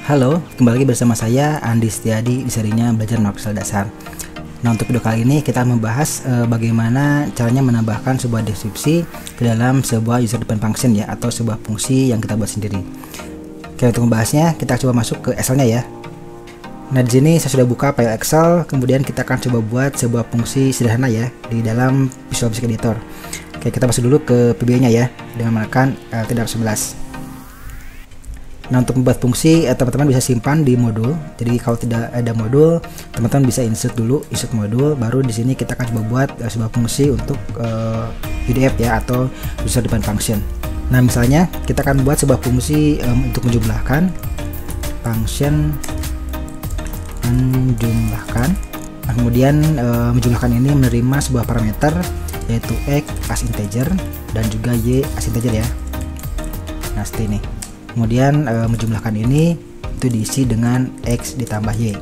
Halo, kembali lagi bersama saya Andi Setiadi di serinya Belajar Excel Dasar. Nah, untuk video kali ini kita membahas bagaimana caranya menambahkan sebuah deskripsi ke dalam sebuah user defined function ya, atau sebuah fungsi yang kita buat sendiri. Oke, untuk membahasnya kita coba masuk ke Excel-nya ya. Nah, di sini saya sudah buka file Excel, kemudian kita akan coba buat sebuah fungsi sederhana ya di dalam Visual Basic Editor. Oke, kita masuk dulu ke VBA-nya ya dengan menekan Alt F11. Nah, untuk membuat fungsi teman-teman bisa simpan di modul. Jadi kalau tidak ada modul, teman-teman bisa insert dulu, insert modul, baru di sini kita akan coba buat sebuah fungsi untuk UDF ya, atau user defined function. Nah, misalnya kita akan buat sebuah fungsi untuk menjumlahkan function menjumlahkan. Nah, kemudian menjumlahkan ini menerima sebuah parameter yaitu x as integer dan juga y as integer ya. Nah, seperti ini. Kemudian menjumlahkan ini itu diisi dengan x ditambah y.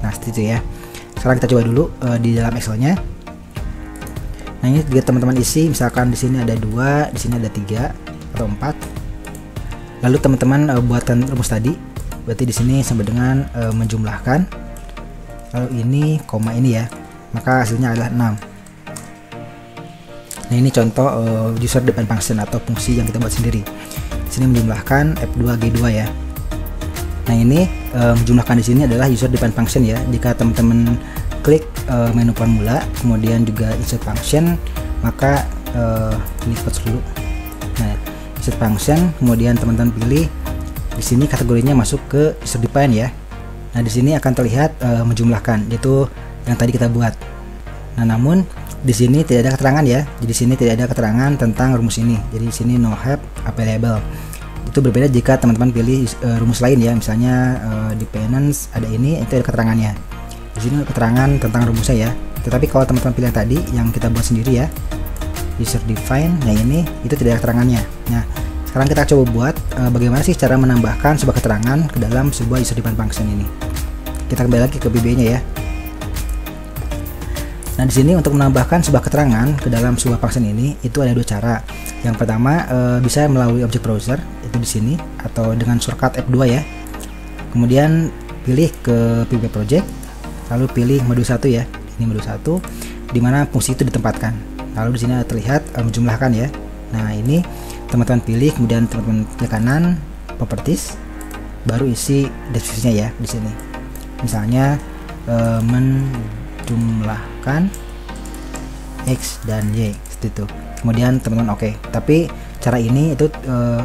Nah, seperti itu ya. Sekarang kita coba dulu di dalam Excel-nya. Nah, ini juga teman-teman isi, misalkan di sini ada 2, di sini ada 3 atau 4. Lalu teman-teman buatkan rumus tadi. Berarti di sini sama dengan menjumlahkan. Lalu ini koma ini ya. Maka hasilnya adalah 6. Nah, ini contoh user defined function atau fungsi yang kita buat sendiri. Di sini menjumlahkan F2G2 ya. Nah, ini menjumlahkan di sini adalah user defined function ya. Jika teman-teman klik menu formula, kemudian juga insert function, maka ini quotes dulu. Nah, insert function, kemudian teman-teman pilih di sini kategorinya masuk ke user defined ya. Nah, di sini akan terlihat menjumlahkan, yaitu yang tadi kita buat. Nah, namun di sini tidak ada keterangan ya. Jadi di sini tidak ada keterangan tentang rumus ini. Jadi di sini no have available. Itu berbeda jika teman-teman pilih rumus lain ya. Misalnya dependence ada ini, itu ada keterangannya. Di sini keterangan tentang rumusnya ya. Tetapi kalau teman-teman pilih yang tadi yang kita buat sendiri ya, user define, nah ini itu tidak ada keterangannya. Nah, sekarang kita coba buat bagaimana sih cara menambahkan sebuah keterangan ke dalam sebuah user defined function ini. Kita kembali lagi ke VBA-nya ya. Nah, di sini untuk menambahkan sebuah keterangan ke dalam sebuah function ini itu ada dua cara. Yang pertama bisa melalui object browser, itu di sini, atau dengan shortcut F2 ya. Kemudian pilih ke VBA project, lalu pilih modul 1 ya. Ini modul 1 di mana fungsi itu ditempatkan. Lalu di sini terlihat menjumlahkan ya. Nah, ini teman-teman pilih, kemudian teman-teman klik kanan properties, baru isi deskripsinya ya di sini. Misalnya menjumlahkan x dan y seperti itu. Kemudian teman-teman oke. Tapi cara ini itu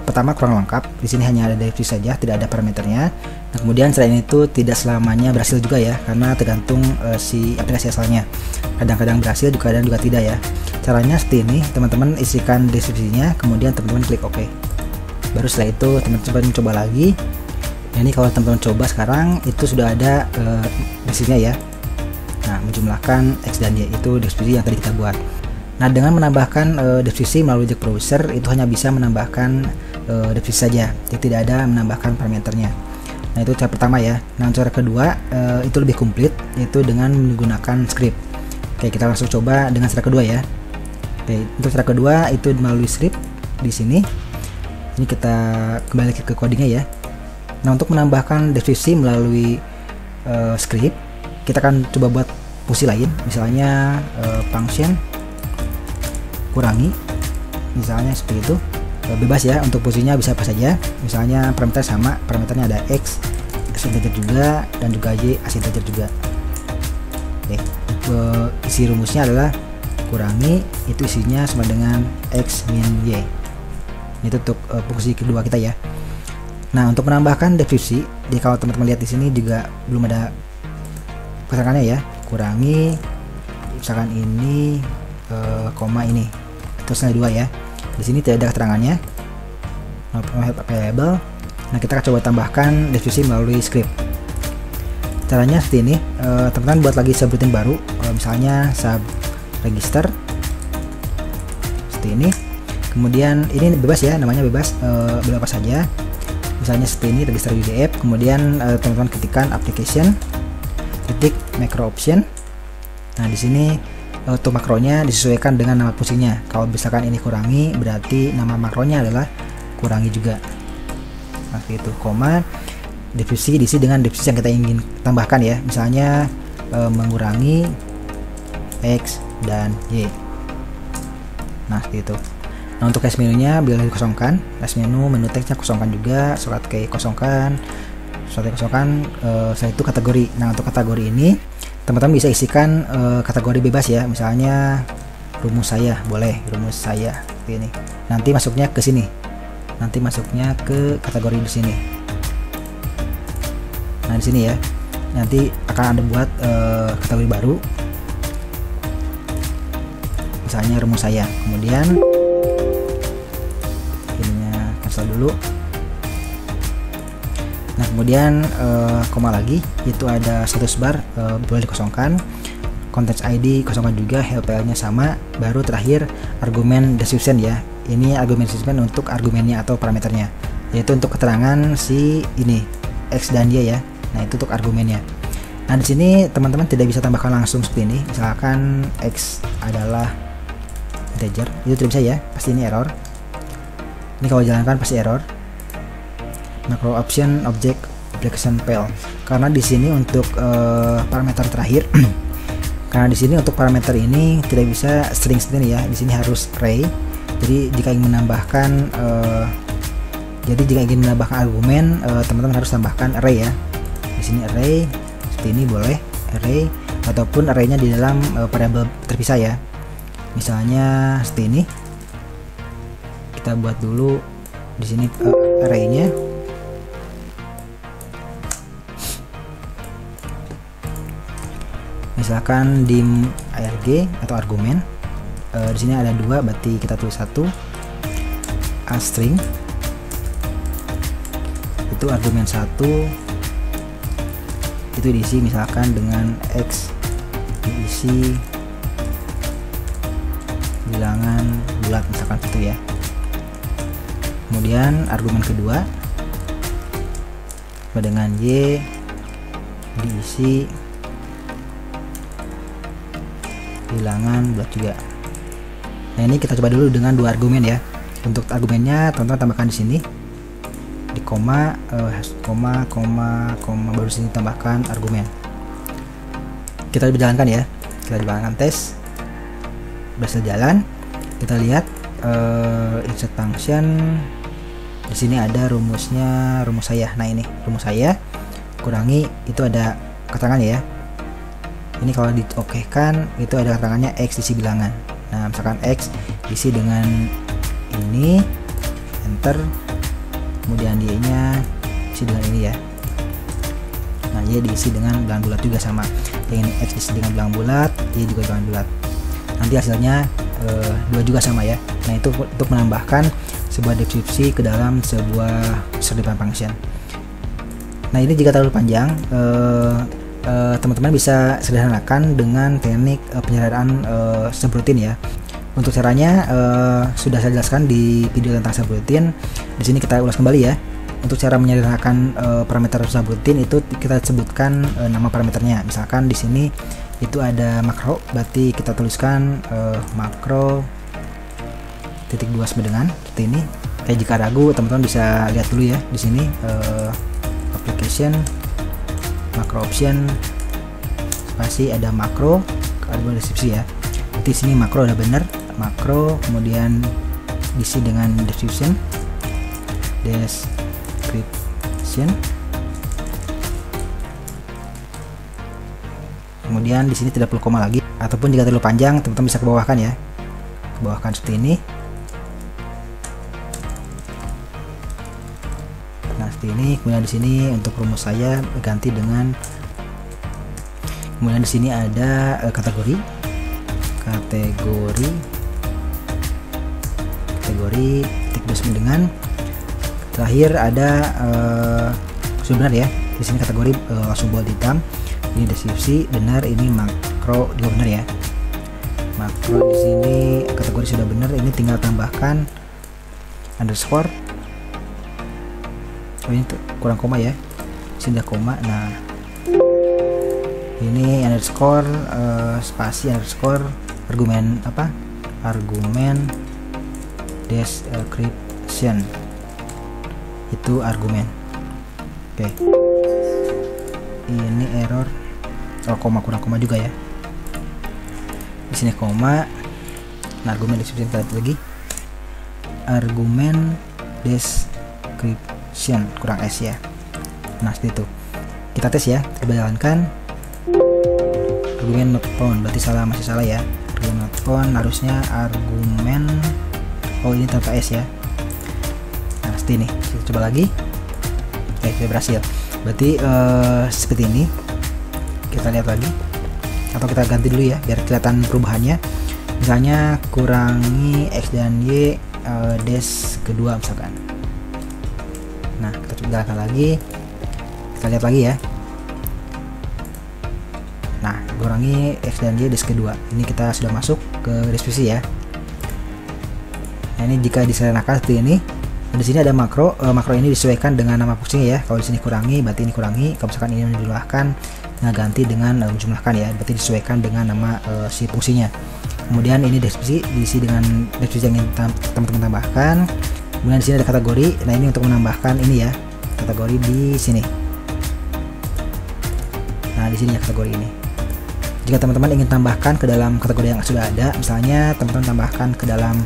pertama kurang lengkap. Di sini hanya ada deskripsi saja, tidak ada parameternya. Nah, kemudian cara ini itu tidak selamanya berhasil juga ya, karena tergantung si aplikasi asalnya. Kadang-kadang berhasil, kadang juga tidak ya. Caranya seperti ini, teman-teman isikan deskripsinya, kemudian teman-teman klik OK. Baru setelah itu teman-teman coba lagi. Nah, ini kalau teman-teman coba sekarang itu sudah ada deskripsinya ya. Nah, menjumlahkan x dan y itu deskripsi yang tadi kita buat. Nah, dengan menambahkan deskripsi melalui object browser itu hanya bisa menambahkan deskripsi saja, jadi tidak ada menambahkan parameternya. Nah, itu cara pertama ya. Nah, cara kedua itu lebih komplit, yaitu dengan menggunakan script. Oke, kita langsung coba dengan cara kedua ya. Oke, untuk cara kedua itu melalui script di sini. Ini kita kembali ke codingnya ya. Nah, untuk menambahkan deskripsi melalui script, kita akan coba buat fungsi lain, misalnya function kurangi, misalnya seperti itu. Bebas ya, untuk fungsinya bisa apa saja. Misalnya parameter sama, parameternya ada x as integer juga, dan juga y as integer juga. Oke, isi rumusnya adalah kurangi, itu isinya sama dengan x min y. Itu untuk fungsi kedua kita ya. Nah, untuk menambahkan deskripsi, jadi kalau teman-teman lihat di sini juga belum ada keterangannya ya. Kurangi, misalkan ini koma ini, terus ada 2 ya. Di sini tidak ada keterangannya. Available. Nah, kita akan coba tambahkan deskripsi melalui script. Caranya seperti ini. Teman-teman buat lagi subroutine baru, misalnya sub register seperti ini. Kemudian ini bebas ya, namanya bebas, boleh apa saja. Misalnya seperti ini, register UDF. Kemudian teman-teman ketikkan application titik macro option. Nah, di sini untuk makronya disesuaikan dengan nama fungsinya. Kalau misalkan ini kurangi, berarti nama makronya adalah kurangi juga. Nah, itu koma, deskripsi diisi dengan deskripsi yang kita ingin tambahkan ya, misalnya mengurangi X dan Y. Nah, seperti itu. Nah, untuk case menunya bila dikosongkan, case menu teksnya kosongkan juga, surat key kosongkan, setelah itu kategori. Nah, untuk kategori ini teman-teman bisa isikan kategori bebas ya, misalnya rumus saya, boleh rumus saya seperti ini. Nanti masuknya ke sini, nanti masuknya ke kategori di sini. Nah, di sini ya, nanti akan ada buat kategori baru, misalnya rumus saya, kemudian ininya cancel dulu. Nah, kemudian koma lagi, itu ada status bar, boleh dikosongkan, content ID kosongkan juga, HLPL nya sama, baru terakhir argumen description ya. Ini argumen description untuk argumennya atau parameternya, yaitu untuk keterangan si ini X dan Y ya. Nah, itu untuk argumennya. Nah, di sini teman-teman tidak bisa tambahkan langsung seperti ini, misalkan X adalah integer, itu tidak bisa ya, pasti ini error. Ini kalau jalankan pasti error. Macro option object application fail, karena di sini untuk parameter terakhir karena di sini untuk parameter ini tidak bisa string sendiri ya, di sini harus array. Jadi jika ingin menambahkan argumen, teman-teman harus tambahkan array ya. Di sini array seperti ini, boleh array ataupun arraynya di dalam variabel terpisah ya, misalnya seperti ini. Kita buat dulu di sini arraynya. Misalkan dim arg atau argumen, di sini ada dua, berarti kita tulis satu. A string itu argumen satu, itu diisi misalkan dengan X, diisi bilangan bulat misalkan itu ya. Kemudian argumen kedua dengan Y, diisi bilangan bulat juga. Nah, ini kita coba dulu dengan dua argumen ya. Untuk argumennya teman-teman tambahkan di sini di koma, baru sini tambahkan argumen. Kita jalankan ya, kita jalankan tes, berhasil jalan. Kita lihat insert function, di sini ada rumusnya, rumus saya. Nah, ini rumus saya kurangi, itu ada keterangannya ya. Ini kalau diokekan itu ada keterangannya X diisi bilangan. Nah, misalkan X diisi dengan ini, enter, kemudian Y nya diisi dengan ini ya. Nah, Y diisi dengan bilangan bulat juga sama. Yang ini X diisi dengan bilangan bulat, Y juga bilangan bulat. Nanti hasilnya dua juga sama ya. Nah, itu untuk menambahkan sebuah deskripsi ke dalam sebuah user-defined function. Nah, ini jika terlalu panjang, teman-teman bisa sederhanakan dengan teknik penyederhanaan subroutine ya. Untuk caranya sudah saya jelaskan di video tentang subroutine. Di sini kita ulas kembali ya. Untuk cara menyederhanakan parameter subroutine itu kita sebutkan nama parameternya. Misalkan di sini itu ada makro, berarti kita tuliskan makro titik 2 sama dengan seperti ini. Kayak jika ragu, teman-teman bisa lihat dulu ya di sini application macro option spasi ada makro, ada deskripsi ya. Di sini makro udah bener, makro, kemudian diisi dengan description, kemudian di sini tidak perlu koma lagi, ataupun jika terlalu panjang teman-teman bisa ke bawahkan ya, ke bawahkan seperti ini. Nah, seperti ini. Kemudian di sini untuk rumus saya ganti dengan, kemudian di sini ada kategori titik dua dengan, terakhir ada sudah benar ya. Di sini kategori langsung bold hitam, ini deskripsi benar, ini makro juga benar ya. Makro di sini kategori sudah benar, ini tinggal tambahkan underscore. Oh, ini tuh kurang koma ya, sini ada koma. Nah, ini underscore spasi underscore argumen apa, argumen description, itu itu argumen. Oke. Ini error. Oh, koma, kurang koma juga ya. Di sini koma. Nah, argumen description kita lihat lagi. Argumen description kurang S ya. Nah, seperti itu. Kita tes ya, kita jalankan. Argumen not found, berarti salah, masih salah ya. Argumen not found, harusnya argumen, oh ini tanpa S ya. Nah, seperti ini. Kita coba lagi. Oke, kita berhasil. Berarti seperti ini. Kita lihat lagi, atau kita ganti dulu ya biar kelihatan perubahannya. Misalnya kurangi X dan Y des kedua misalkan. Nah, kita coba jalankan lagi, kita lihat lagi ya. Nah, kurangi X dan Y des kedua, ini kita sudah masuk ke deskripsi ya. Nah, ini jika diserahkan seperti ini. Di sini ada makro, makro ini disesuaikan dengan nama fungsinya ya. Kalau di sini kurangi, berarti ini kurangi. Kalau misalkan ini menjumlahkan, nah ganti dengan menjumlahkan ya, berarti disesuaikan dengan nama si fungsinya. Kemudian ini deskripsi diisi dengan deskripsi yang ingin teman-teman tambahkan. Kemudian di sini ada kategori. Nah, ini untuk menambahkan ini ya, kategori di sini. Nah, di sini ya kategori ini. Jika teman-teman ingin tambahkan ke dalam kategori yang sudah ada, misalnya teman-teman tambahkan ke dalam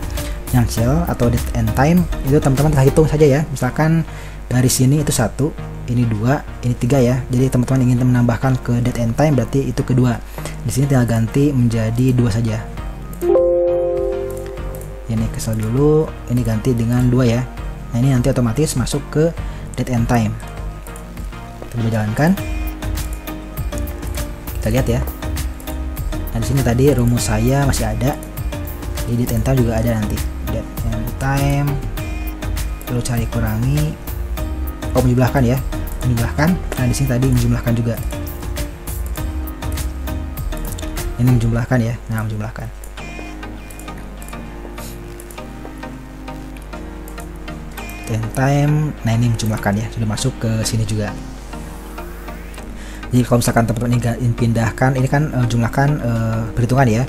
yang shell atau date and time, itu teman-teman tinggal hitung saja ya. Misalkan dari sini itu 1, ini 2, ini 3 ya. Jadi teman-teman ingin menambahkan ke date and time, berarti itu kedua. Di sini tinggal ganti menjadi 2 saja. Ini kesel dulu, ini ganti dengan 2 ya. Nah, ini nanti otomatis masuk ke date and time. Kita jalankan. Kita lihat ya. Nah, di sini tadi rumus saya masih ada. Di date and time juga ada nanti. Date and time, lalu cari kurangi, oh menjumlahkan ya, menjumlahkan. Nah, di sini tadi menjumlahkan juga, ini menjumlahkan ya. Nah, menjumlahkan. Date and time, nah ini menjumlahkan ya, sudah masuk ke sini juga. Jadi kalau misalkan teman-teman ingin pindahkan, ini kan jumlahkan perhitungan ya.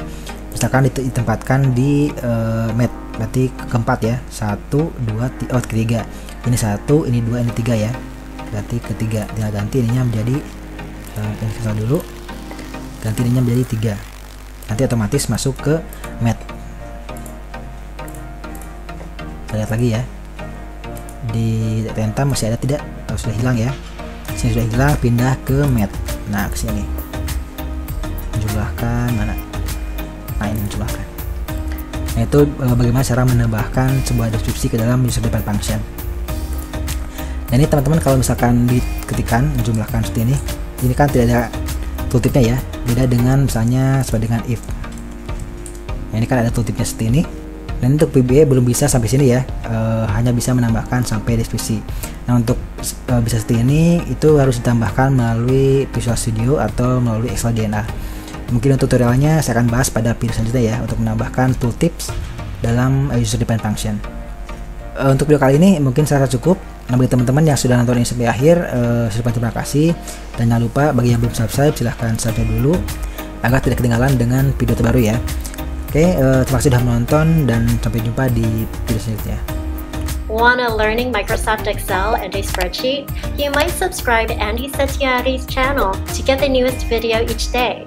Misalkan ditempatkan di mat, berarti keempat ya, 1, 2, oh ketiga. Ini 1, ini 2, ini 3 ya. Berarti ketiga. Tinggal ganti ininya menjadi ini kita dulu. Ganti ininya menjadi 3. Nanti otomatis masuk ke mat. Kita lihat lagi ya. Di tenta masih ada tidak? Atau sudah hilang ya? Sini sudah hilang, pindah ke mat. Nah, ke sini. Menjumlahkan mana? Nah, ini menjumlahkan. Nah, itu bagaimana cara menambahkan sebuah deskripsi ke dalam user defined function. Nah, ini teman-teman kalau misalkan diketikkan menjumlahkan seperti ini kan tidak ada tooltipnya ya, beda dengan misalnya seperti dengan if. Nah, ini kan ada tooltipnya seperti ini. Dan untuk VBA belum bisa sampai sini ya, hanya bisa menambahkan sampai deskripsi. Nah, untuk bisa seperti ini itu harus ditambahkan melalui Visual Studio atau melalui Excel DNA. Mungkin untuk tutorialnya saya akan bahas pada video selanjutnya ya, untuk menambahkan tooltips dalam user defined function. Untuk video kali ini mungkin saya rasa cukup. Nah, bagi teman-teman yang sudah nonton ini sampai akhir, terima kasih. Dan jangan lupa bagi yang belum subscribe, silahkan subscribe dulu agar tidak ketinggalan dengan video terbaru ya. Oke, terima kasih sudah menonton dan sampai jumpa di video selanjutnya. Wanna learning Microsoft Excel and a spreadsheet? You might subscribe Andy Setiari's channel to get the newest video each day.